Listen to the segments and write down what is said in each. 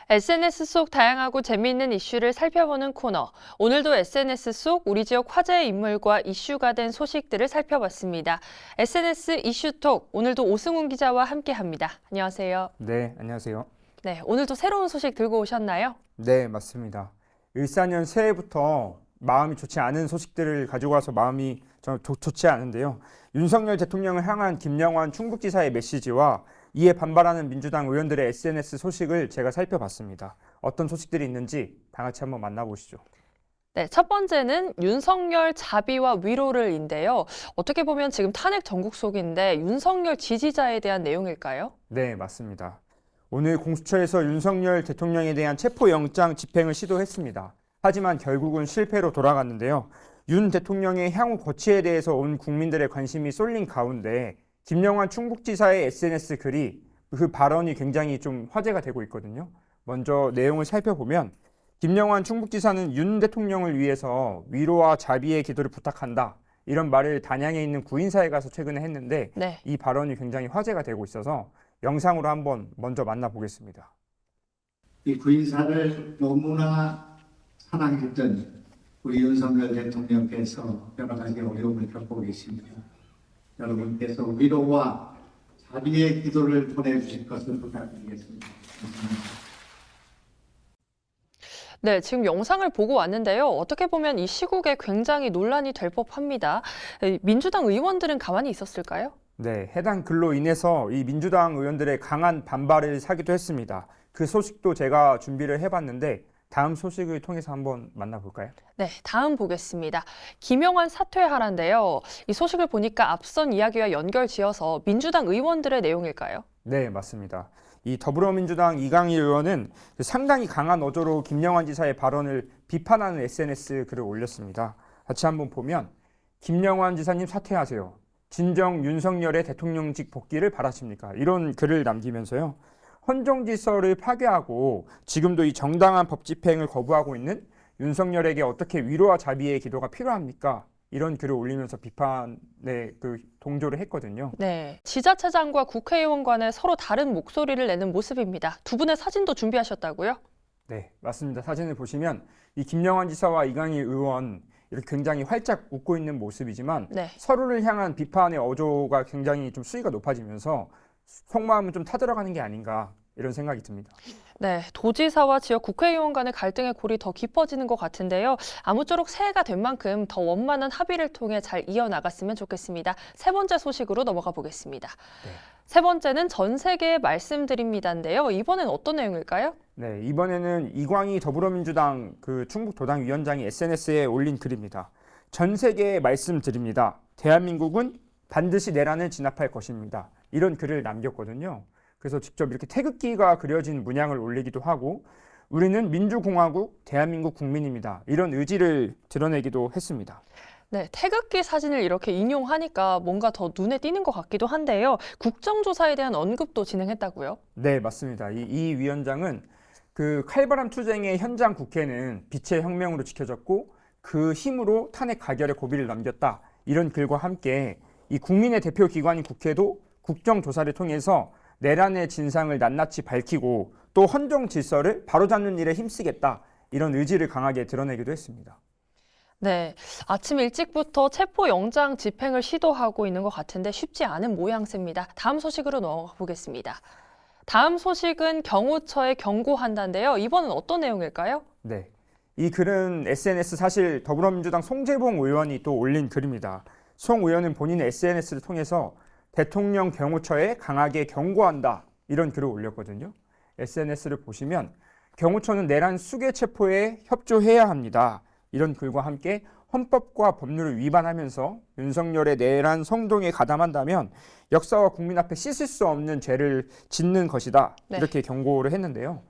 SNS 속 다양하고 재미있는 이슈를 살펴보는 코너. 오늘도 SNS 속 우리 지역 화제의 인물과 이슈가 된 소식들을 살펴봤습니다. SNS 이슈톡, 오늘도 오승훈 기자와 함께합니다. 안녕하세요. 네, 안녕하세요. 네, 오늘도 새로운 소식 들고 오셨나요? 네, 맞습니다. 일사년 새해부터 마음이 좋지 않은 소식들을 가지고 와서 마음이 좋지 않은데요. 윤석열 대통령을 향한 김영환 충북지사의 메시지와 이에 반발하는 민주당 의원들의 SNS 소식을 제가 살펴봤습니다. 어떤 소식들이 있는지 다 같이 한번 만나보시죠. 네, 첫 번째는 윤석열 자비와 위로를인데요. 어떻게 보면 지금 탄핵 전국 속인데 윤석열 지지자에 대한 내용일까요? 네, 맞습니다. 오늘 공수처에서 윤석열 대통령에 대한 체포영장 집행을 시도했습니다. 하지만 결국은 실패로 돌아갔는데요. 윤 대통령의 향후 거취에 대해서 온 국민들의 관심이 쏠린 가운데 김영환 충북지사의 SNS 글이 그 발언이 굉장히 좀 화제가 되고 있거든요. 먼저 내용을 살펴보면 김영환 충북지사는 윤 대통령을 위해서 위로와 자비의 기도를 부탁한다. 이런 말을 단양에 있는 구인사에 가서 최근에 했는데 네. 이 발언이 굉장히 화제가 되고 있어서 영상으로 한번 먼저 만나보겠습니다. 이 구인사를 너무나 사랑했던 우리 윤석열 대통령께서 여러 가지 어려움을 겪고 계십니다. 여러분께서 위로와 자비의 기도를 보내주실 것을 부탁드리겠습니다. 네, 지금 영상을 보고 왔는데요. 어떻게 보면 이 시국에 굉장히 논란이 될 법합니다. 민주당 의원들은 가만히 있었을까요? 네, 해당 글로 인해서 이 민주당 의원들의 강한 반발을 사기도 했습니다. 그 소식도 제가 준비를 해봤는데 다음 소식을 통해서 한번 만나볼까요? 네, 다음 보겠습니다. 김영환 사퇴하란데요. 이 소식을 보니까 앞선 이야기와 연결지어서 민주당 의원들의 내용일까요? 네, 맞습니다. 이 더불어민주당 이강희 의원은 상당히 강한 어조로 김영환 지사의 발언을 비판하는 SNS 글을 올렸습니다. 같이 한번 보면 김영환 지사님 사퇴하세요. 진정 윤석열의 대통령직 복귀를 바라십니까? 이런 글을 남기면서요. 헌정질서를 파괴하고 지금도 이 정당한 법 집행을 거부하고 있는 윤석열에게 어떻게 위로와 자비의 기도가 필요합니까? 이런 글을 올리면서 비판에 동조를 했거든요. 네, 지자체장과 국회의원 간에 서로 다른 목소리를 내는 모습입니다. 두 분의 사진도 준비하셨다고요? 네, 맞습니다. 사진을 보시면 이 김영환 지사와 이강희 의원 이렇게 굉장히 활짝 웃고 있는 모습이지만 네. 서로를 향한 비판의 어조가 굉장히 좀 수위가 높아지면서 속마음은 좀 타들어가는 게 아닌가 이런 생각이 듭니다. 네, 도지사와 지역 국회의원 간의 갈등의 골이 더 깊어지는 것 같은데요. 아무쪼록 새해가 된 만큼 더 원만한 합의를 통해 잘 이어나갔으면 좋겠습니다. 세 번째 소식으로 넘어가 보겠습니다. 네. 세 번째는 전 세계에 말씀드립니다인데요. 이번엔 어떤 내용일까요? 네, 이번에는 이광희 더불어민주당 충북도당위원장이 SNS에 올린 글입니다. 전 세계에 말씀드립니다. 대한민국은 반드시 내란을 진압할 것입니다. 이런 글을 남겼거든요. 그래서 직접 이렇게 태극기가 그려진 문양을 올리기도 하고 우리는 민주공화국 대한민국 국민입니다. 이런 의지를 드러내기도 했습니다. 네, 태극기 사진을 이렇게 인용하니까 뭔가 더 눈에 띄는 것 같기도 한데요. 국정조사에 대한 언급도 진행했다고요? 네, 맞습니다. 이 위원장은 칼바람 투쟁의 현장 국회는 빛의 혁명으로 지켜졌고 그 힘으로 탄핵 가결의 고비를 넘겼다. 이런 글과 함께 이 국민의 대표 기관인 국회도 국정조사를 통해서 내란의 진상을 낱낱이 밝히고 또 헌정 질서를 바로잡는 일에 힘쓰겠다. 이런 의지를 강하게 드러내기도 했습니다. 네, 아침 일찍부터 체포영장 집행을 시도하고 있는 것 같은데 쉽지 않은 모양새입니다. 다음 소식으로 넘어가 보겠습니다. 다음 소식은 경호처에 경고한다인데요. 이번은 어떤 내용일까요? 네, 이 글은 SNS 사실 더불어민주당 송재봉 의원이 또 올린 글입니다. 송 의원은 본인의 SNS를 통해서 대통령 경호처에 강하게 경고한다 이런 글을 올렸거든요. SNS를 보시면 경호처는 내란 수괴 체포에 협조해야 합니다. 이런 글과 함께 헌법과 법률을 위반하면서 윤석열의 내란 성동에 가담한다면 역사와 국민 앞에 씻을 수 없는 죄를 짓는 것이다. 네. 이렇게 경고를 했는데요.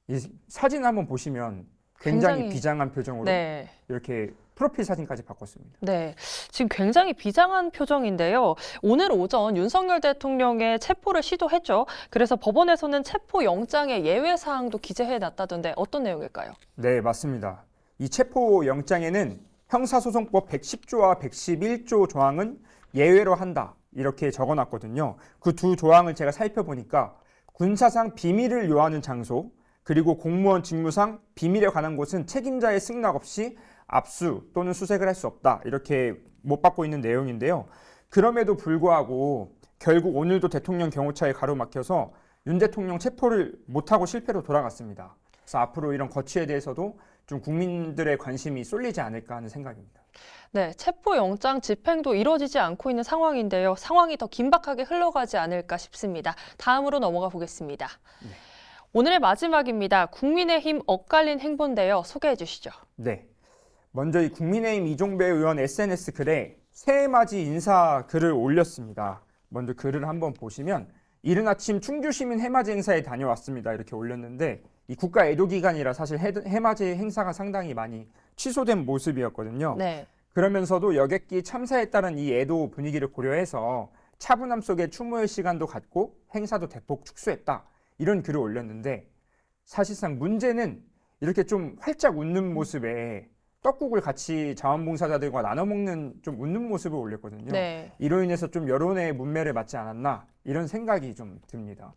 이 사진 한번 보시면 굉장히 비장한 표정으로 네. 이렇게 프로필 사진까지 바꿨습니다. 네, 지금 굉장히 비장한 표정인데요. 오늘 오전 윤석열 대통령의 체포를 시도했죠. 그래서 법원에서는 체포영장의 예외사항도 기재해놨다던데 어떤 내용일까요? 네, 맞습니다. 이 체포영장에는 형사소송법 110조와 111조 조항은 예외로 한다. 이렇게 적어놨거든요. 그 두 조항을 제가 살펴보니까 군사상 비밀을 요하는 장소, 그리고 공무원 직무상 비밀에 관한 곳은 책임자의 승낙 없이 압수 또는 수색을 할 수 없다. 이렇게 못 받고 있는 내용인데요. 그럼에도 불구하고 결국 오늘도 대통령 경호처에 가로막혀서 윤 대통령 체포를 못하고 실패로 돌아갔습니다. 그래서 앞으로 이런 거취에 대해서도 좀 국민들의 관심이 쏠리지 않을까 하는 생각입니다. 네, 체포영장 집행도 이루어지지 않고 있는 상황인데요. 상황이 더 긴박하게 흘러가지 않을까 싶습니다. 다음으로 넘어가 보겠습니다. 네. 오늘의 마지막입니다. 국민의힘 엇갈린 행보인데요. 소개해 주시죠. 네. 먼저 이 국민의힘 이종배 의원 SNS 글에 새해맞이 인사 글을 올렸습니다. 먼저 글을 한번 보시면 이른 아침 충주시민 해맞이 행사에 다녀왔습니다. 이렇게 올렸는데 이 국가 애도 기간이라 사실 해맞이 행사가 상당히 많이 취소된 모습이었거든요. 네. 그러면서도 여객기 참사에 따른 이 애도 분위기를 고려해서 차분함 속에 추모의 시간도 갖고 행사도 대폭 축소했다. 이런 글을 올렸는데 사실상 문제는 이렇게 좀 활짝 웃는 모습에 떡국을 같이 자원봉사자들과 나눠 먹는 좀 웃는 모습을 올렸거든요. 네. 이로 인해서 좀 여론의 문매를 맞지 않았나 이런 생각이 좀 듭니다.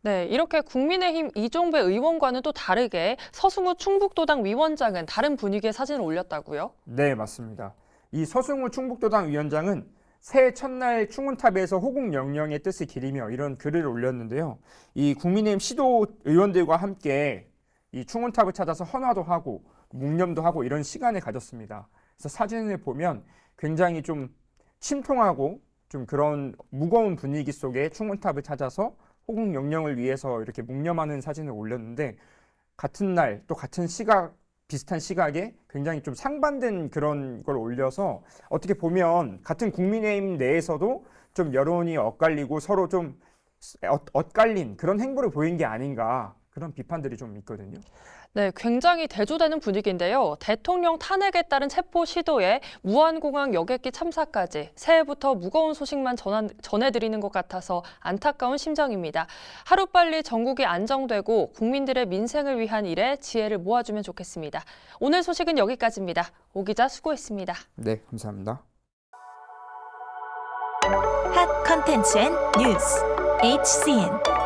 네, 이렇게 국민의힘 이종배 의원과는 또 다르게 서승우 충북도당 위원장은 다른 분위기의 사진을 올렸다고요? 네, 맞습니다. 이 서승우 충북도당 위원장은 새해 첫날 충운탑에서 호국 명령의 뜻을 기리며 이런 글을 올렸는데요. 이 국민의힘 시도 의원들과 함께 이 충운탑을 찾아서 헌화도 하고 묵념도 하고 이런 시간을 가졌습니다. 그래서 사진을 보면 굉장히 좀 침통하고 좀 그런 무거운 분위기 속에 충운탑을 찾아서 호국 명령을 위해서 이렇게 묵념하는 사진을 올렸는데 같은 날 또 같은 시각 비슷한 시각에 굉장히 좀 상반된 그런 걸 올려서 어떻게 보면 같은 국민의힘 내에서도 좀 여론이 엇갈리고 서로 좀 엇갈린 그런 행보를 보인 게 아닌가 그런 비판들이 좀 있거든요. 네, 굉장히 대조되는 분위기인데요. 대통령 탄핵에 따른 체포 시도에 무안공항 여객기 참사까지 새해부터 무거운 소식만 전해드리는 것 같아서 안타까운 심정입니다. 하루빨리 전국이 안정되고 국민들의 민생을 위한 일에 지혜를 모아주면 좋겠습니다. 오늘 소식은 여기까지입니다. 오 기자 수고했습니다. 네, 감사합니다. 핫 컨텐츠 앤 뉴스 HCN